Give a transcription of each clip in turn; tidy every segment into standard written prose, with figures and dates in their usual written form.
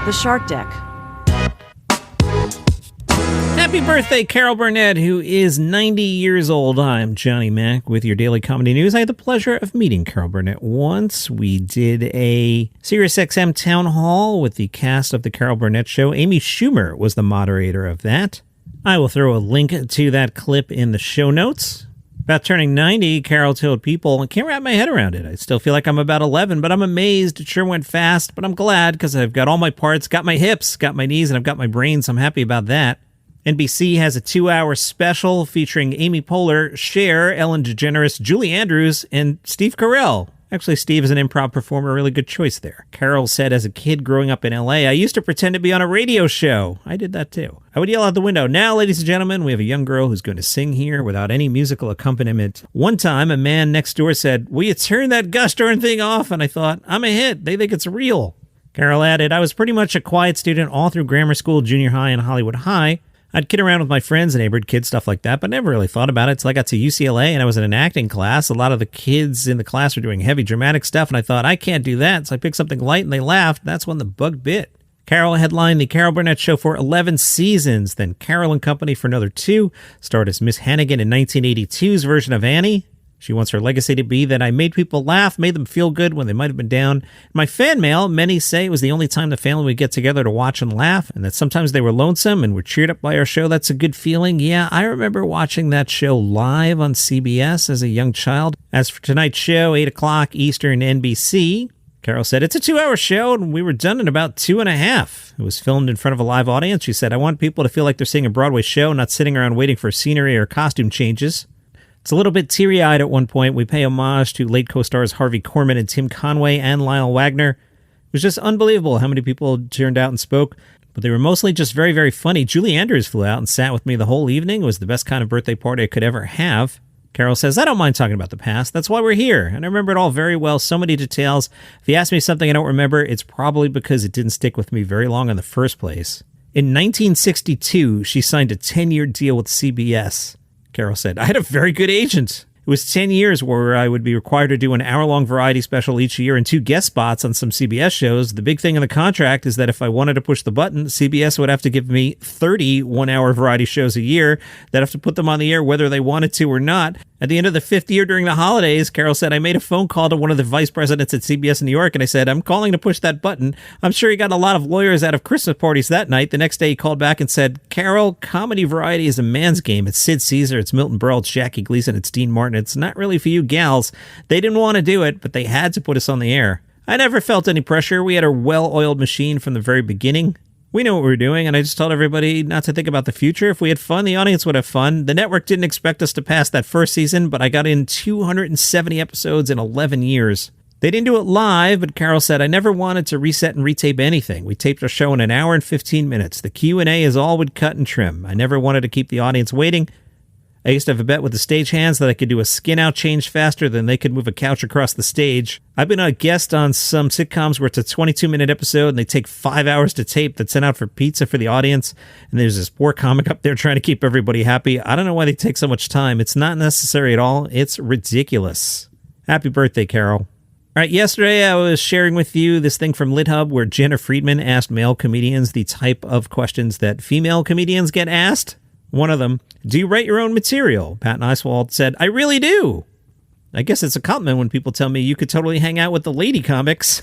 The Shark Deck. Happy birthday, Carol Burnett, who is 90 years old. I'm Johnny Mac with your daily comedy news. I had the pleasure of meeting Carol Burnett once. We did a SiriusXM town hall with the cast of The Carol Burnett Show. Amy Schumer was the moderator of that. I will throw a link to that clip in the show notes. About turning 90, Carol told people, I can't wrap my head around it. I still feel like I'm about 11, but I'm amazed. It sure went fast, but I'm glad because I've got all my parts, got my hips, got my knees, and I've got my brain, so I'm happy about that. NBC has a 2-hour special featuring Amy Poehler, Cher, Ellen DeGeneres, Julie Andrews, and Steve Carell. Actually, Steve is an improv performer, a really good choice there. Carol said, as a kid growing up in LA, I used to pretend to be on a radio show. I did that too. I would yell out the window, now, ladies and gentlemen, we have a young girl who's going to sing here without any musical accompaniment. One time, a man next door said, will you turn that gosh darn thing off? And I thought, I'm a hit. They think it's real. Carol added, I was pretty much a quiet student all through grammar school, junior high, and Hollywood High. I'd kid around with my friends and neighborhood kids, stuff like that, but never really thought about it until I got to UCLA and I was in an acting class. A lot of the kids in the class were doing heavy dramatic stuff, and I thought, I can't do that. So I picked something light and they laughed. That's when the bug bit. Carol headlined The Carol Burnett Show for 11 seasons, then Carol and Company for another 2, starred as Miss Hannigan in 1982's version of Annie. She wants her legacy to be that I made people laugh, made them feel good when they might have been down. In my fan mail, many say it was the only time the family would get together to watch and laugh, and that sometimes they were lonesome and were cheered up by our show. That's a good feeling. Yeah, I remember watching that show live on CBS as a young child. As for tonight's show, 8 o'clock Eastern NBC, Carol said, it's a 2-hour show, and we were done in about 2.5. It was filmed in front of a live audience. She said, I want people to feel like they're seeing a Broadway show, not sitting around waiting for scenery or costume changes. It's a little bit teary-eyed at one point. We pay homage to late co-stars Harvey Korman and Tim Conway and Lionel Wagner. It was just unbelievable how many people turned out and spoke, but they were mostly just very, very funny. Julie Andrews flew out and sat with me the whole evening. It was the best kind of birthday party I could ever have. Carol says, I don't mind talking about the past. That's why we're here. And I remember it all very well, so many details. If you ask me something I don't remember, it's probably because it didn't stick with me very long in the first place. In 1962, she signed a 10-year deal with CBS. Carol said, I had a very good agent. It was 10 years where I would be required to do an hour-long variety special each year and 2 guest spots on some CBS shows. The big thing in the contract is that if I wanted to push the button, CBS would have to give me 30 one-hour variety shows a year. They'd have to put them on the air whether they wanted to or not. At the end of the 5th year during the holidays, Carol said, I made a phone call to one of the vice presidents at CBS in New York, and I said, I'm calling to push that button. I'm sure he got a lot of lawyers out of Christmas parties that night. The next day he called back and said, Carol, comedy variety is a man's game. It's Sid Caesar, it's Milton Berle, it's Jackie Gleason, it's Dean Martin. It's not really for you gals. They didn't want to do it, but they had to put us on the air. I never felt any pressure. We had a well-oiled machine from the very beginning. We knew what we were doing, and I just told everybody not to think about the future. If we had fun, the audience would have fun. The network didn't expect us to pass that first season, but I got in 270 episodes in 11 years. They didn't do it live, but Carol said, I never wanted to reset and retape anything. We taped our show in an hour and 15 minutes. The Q&A is all we'd cut and trim. I never wanted to keep the audience waiting. I used to have a bet with the stagehands that I could do a skin-out change faster than they could move a couch across the stage. I've been a guest on some sitcoms where it's a 22-minute episode and they take 5 hours to tape that's sent out for pizza for the audience, and there's this poor comic up there trying to keep everybody happy. I don't know why they take so much time. It's not necessary at all. It's ridiculous. Happy birthday, Carol. All right, yesterday I was sharing with you this thing from LitHub where Jena Friedman asked male comedians the type of questions that female comedians get asked. One of them, do you write your own material? Patton Oswalt said, I really do. I guess it's a compliment when people tell me you could totally hang out with the lady comics.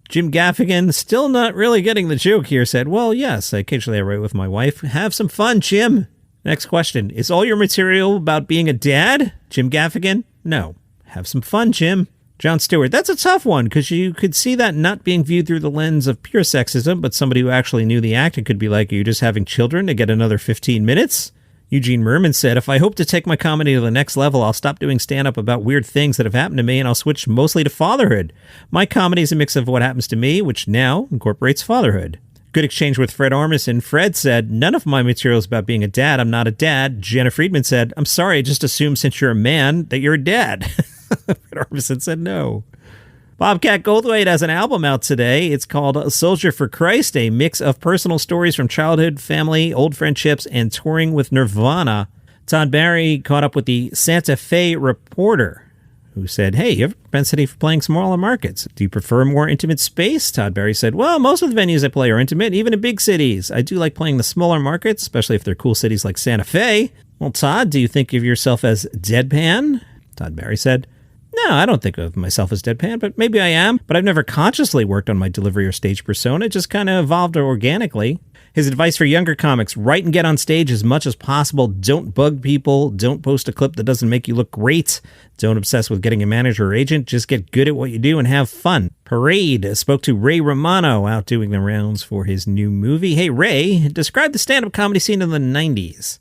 Jim Gaffigan, still not really getting the joke here, said, well, yes, occasionally I write with my wife. Have some fun, Jim. Next question, is all your material about being a dad? Jim Gaffigan, no. Have some fun, Jim. Jon Stewart, that's a tough one, because you could see that not being viewed through the lens of pure sexism, but somebody who actually knew the act, it could be like, are you just having children to get another 15 minutes? Eugene Merman said, if I hope to take my comedy to the next level, I'll stop doing stand-up about weird things that have happened to me, and I'll switch mostly to fatherhood. My comedy is a mix of what happens to me, which now incorporates fatherhood. Good exchange with Fred Armisen. Fred said, none of my material is about being a dad. I'm not a dad. Jena Friedman said, I'm sorry, I just assumed since you're a man that you're a dad. Fred Armisen said no. Bobcat Goldthwait has an album out today. It's called A Soldier for Christ, a mix of personal stories from childhood, family, old friendships, and touring with Nirvana. Todd Barry caught up with the Santa Fe Reporter, who said, hey, you have a propensity for playing smaller markets. Do you prefer a more intimate space? Todd Barry said, well, most of the venues I play are intimate, even in big cities. I do like playing the smaller markets, especially if they're cool cities like Santa Fe. Well, Todd, do you think of yourself as deadpan? Todd Barry said, no, I don't think of myself as deadpan, but maybe I am. But I've never consciously worked on my delivery or stage persona. It just kind of evolved organically. His advice for younger comics, write and get on stage as much as possible. Don't bug people. Don't post a clip that doesn't make you look great. Don't obsess with getting a manager or agent. Just get good at what you do and have fun. Parade spoke to Ray Romano out doing the rounds for his new movie. Hey, Ray, describe the stand-up comedy scene in the 90s.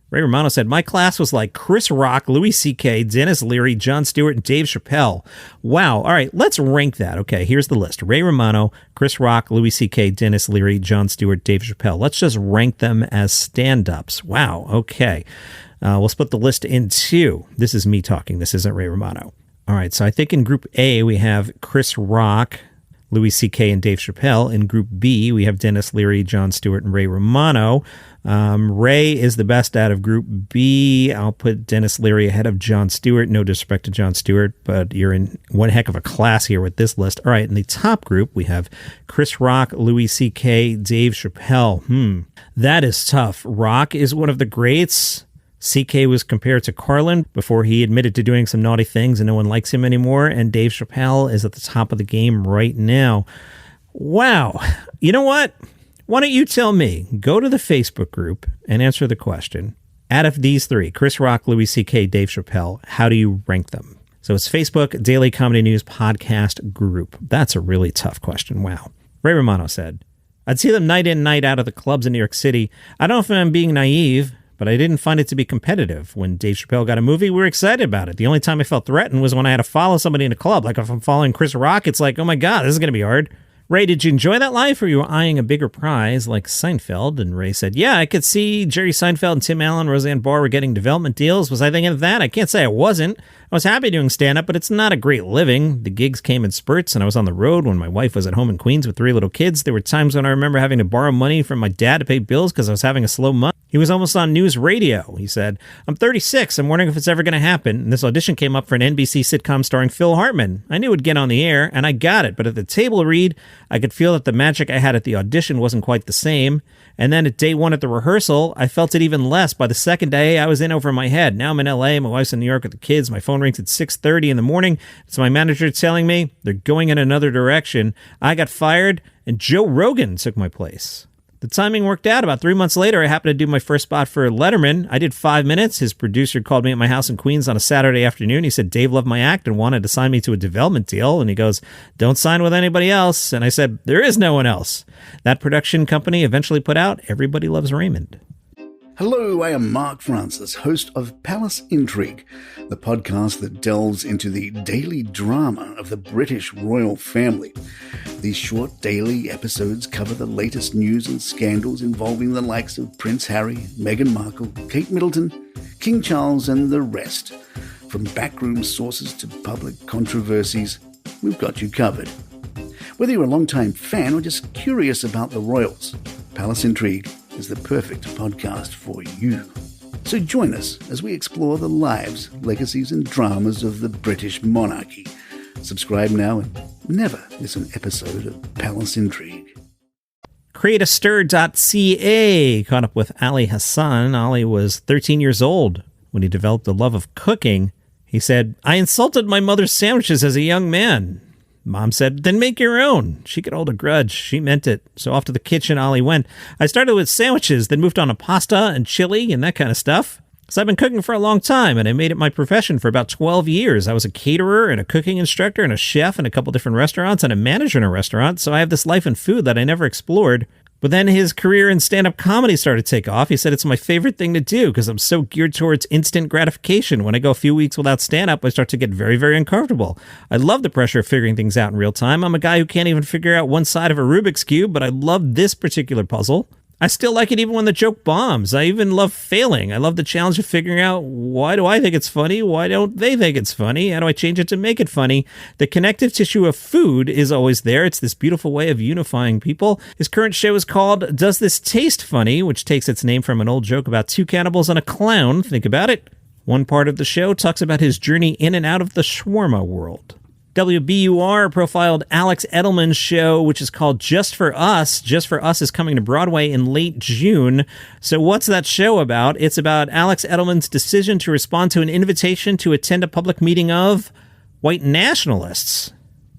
Ray Romano said, my class was like Chris Rock, Louis C.K., Dennis Leary, Jon Stewart, and Dave Chappelle. Wow. All right, let's rank that. Okay, here's the list. Ray Romano, Chris Rock, Louis C.K., Dennis Leary, Jon Stewart, Dave Chappelle. Let's just rank them as stand-ups. Wow, okay. We'll split the list in two. This is me talking. This isn't Ray Romano. All right, so I think in Group A, we have Chris Rock, Louis C.K., and Dave Chappelle. In Group B, we have Dennis Leary, Jon Stewart, and Ray Romano. Ray is the best out of Group B. I'll put Dennis Leary ahead of Jon Stewart. No disrespect to Jon Stewart, but you're in one heck of a class here with this list. All right, in the top group, we have Chris Rock, Louis C.K., Dave Chappelle. That is tough. Rock is one of the greats. C.K. was compared to Carlin before he admitted to doing some naughty things and no one likes him anymore. And Dave Chappelle is at the top of the game right now. Wow. You know what? Why don't you tell me? Go to the Facebook group and answer the question. Out of these three, Chris Rock, Louis C.K., Dave Chappelle, how do you rank them? So it's Facebook Daily Comedy News Podcast Group. That's a really tough question. Wow. Ray Romano said, I'd see them night in, night out of the clubs in New York City. I don't know if I'm being naive, but I didn't find it to be competitive. When Dave Chappelle got a movie, we were excited about it. The only time I felt threatened was when I had to follow somebody in a club. Like if I'm following Chris Rock, it's like, oh my God, this is going to be hard. Ray, did you enjoy that life, or you were eyeing a bigger prize like Seinfeld? And Ray said, yeah, I could see Jerry Seinfeld and Tim Allen, Roseanne Barr were getting development deals. Was I thinking of that? I can't say I wasn't. I was happy doing stand-up, but it's not a great living. The gigs came in spurts, and I was on the road when my wife was at home in Queens with 3 little kids. There were times when I remember having to borrow money from my dad to pay bills because I was having a slow month. He was almost on news radio. He said, I'm 36. I'm wondering if it's ever going to happen. And this audition came up for an NBC sitcom starring Phil Hartman. I knew it would get on the air, and I got it. But at the table read, I could feel that the magic I had at the audition wasn't quite the same. And then at day 1 at the rehearsal, I felt it even less. By the second day, I was in over my head. Now I'm in LA. My wife's in New York with the kids. My phone rings at 6:30 in the morning. It's my manager telling me they're going in another direction. I got fired, and Joe Rogan took my place. The timing worked out. About 3 months later, I happened to do my first spot for Letterman. I did 5 minutes. His producer called me at my house in Queens on a Saturday afternoon. He said Dave loved my act and wanted to sign me to a development deal. And he goes, don't sign with anybody else. And I said, there is no one else. That production company eventually put out Everybody Loves Raymond. Hello, I am Mark Francis, host of Palace Intrigue, the podcast that delves into the daily drama of the British royal family. These short daily episodes cover the latest news and scandals involving the likes of Prince Harry, Meghan Markle, Kate Middleton, King Charles, and the rest. From backroom sources to public controversies, we've got you covered. Whether you're a long-time fan or just curious about the royals, Palace Intrigue is the perfect podcast for you. So join us as we explore the lives, legacies, and dramas of the British monarchy. Subscribe now and never miss an episode of Palace Intrigue. CreateAstir.ca caught up with Ali Hassan. Ali was 13 years old when he developed a love of cooking. He said, I insulted my mother's sandwiches as a young man. Mom said, then make your own. She could hold a grudge. She meant it. So off to the kitchen Ali went. I started with sandwiches, then moved on to pasta and chili and that kind of stuff. So I've been cooking for a long time, and I made it my profession for about 12 years. I was a caterer and a cooking instructor and a chef in a couple different restaurants and a manager in a restaurant, so I have this life in food that I never explored. But then his career in stand-up comedy started to take off. He said, it's my favorite thing to do because I'm so geared towards instant gratification. When I go a few weeks without stand-up, I start to get very, very uncomfortable. I love the pressure of figuring things out in real time. I'm a guy who can't even figure out one side of a Rubik's Cube, but I love this particular puzzle. I still like it even when the joke bombs. I even love failing. I love the challenge of figuring out, why do I think it's funny? Why don't they think it's funny? How do I change it to make it funny? The connective tissue of food is always there. It's this beautiful way of unifying people. His current show is called Does This Taste Funny?, which takes its name from an old joke about 2 cannibals and a clown. Think about it. One part of the show talks about his journey in and out of the shawarma world. WBUR profiled Alex Edelman's show, which is called Just for Us. Just for Us is coming to Broadway in late June. So what's that show about? It's about Alex Edelman's decision to respond to an invitation to attend a public meeting of white nationalists.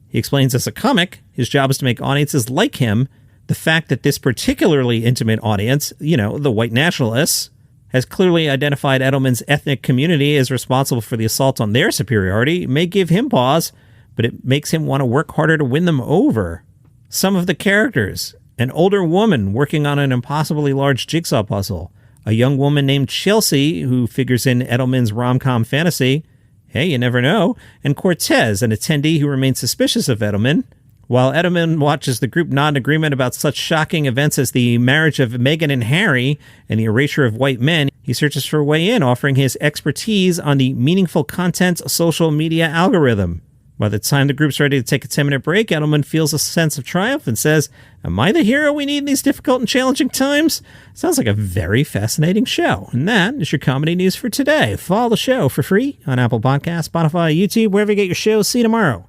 He explains as a comic, his job is to make audiences like him. The fact that this particularly intimate audience, the white nationalists, has clearly identified Edelman's ethnic community as responsible for the assault on their superiority may give him pause, but it makes him want to work harder to win them over. Some of the characters: an older woman working on an impossibly large jigsaw puzzle, a young woman named Chelsea who figures in Edelman's rom-com fantasy, hey, you never know, and Cortez, an attendee who remains suspicious of Edelman. While Edelman watches the group nod in agreement about such shocking events as the marriage of Meghan and Harry and the erasure of white men, he searches for a way in, offering his expertise on the meaningful content social media algorithm. By the time the group's ready to take a 10-minute break, Edelman feels a sense of triumph and says, "Am I the hero we need in these difficult and challenging times?" Sounds like a very fascinating show. And that is your comedy news for today. Follow the show for free on Apple Podcasts, Spotify, YouTube, wherever you get your shows. See you tomorrow.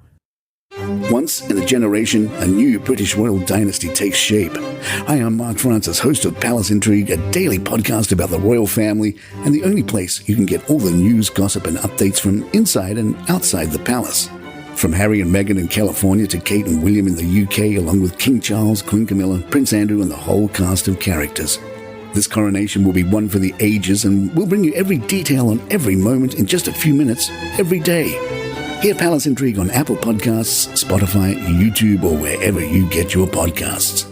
Once in a generation, a new British royal dynasty takes shape. Hi, I'm Mark Francis, host of Palace Intrigue, a daily podcast about the royal family, and the only place you can get all the news, gossip, and updates from inside and outside the palace. From Harry and Meghan in California to Kate and William in the UK, along with King Charles, Queen Camilla, Prince Andrew, and the whole cast of characters. This coronation will be one for the ages, and we'll bring you every detail on every moment in just a few minutes, every day. Hear Palace Intrigue on Apple Podcasts, Spotify, YouTube, or wherever you get your podcasts.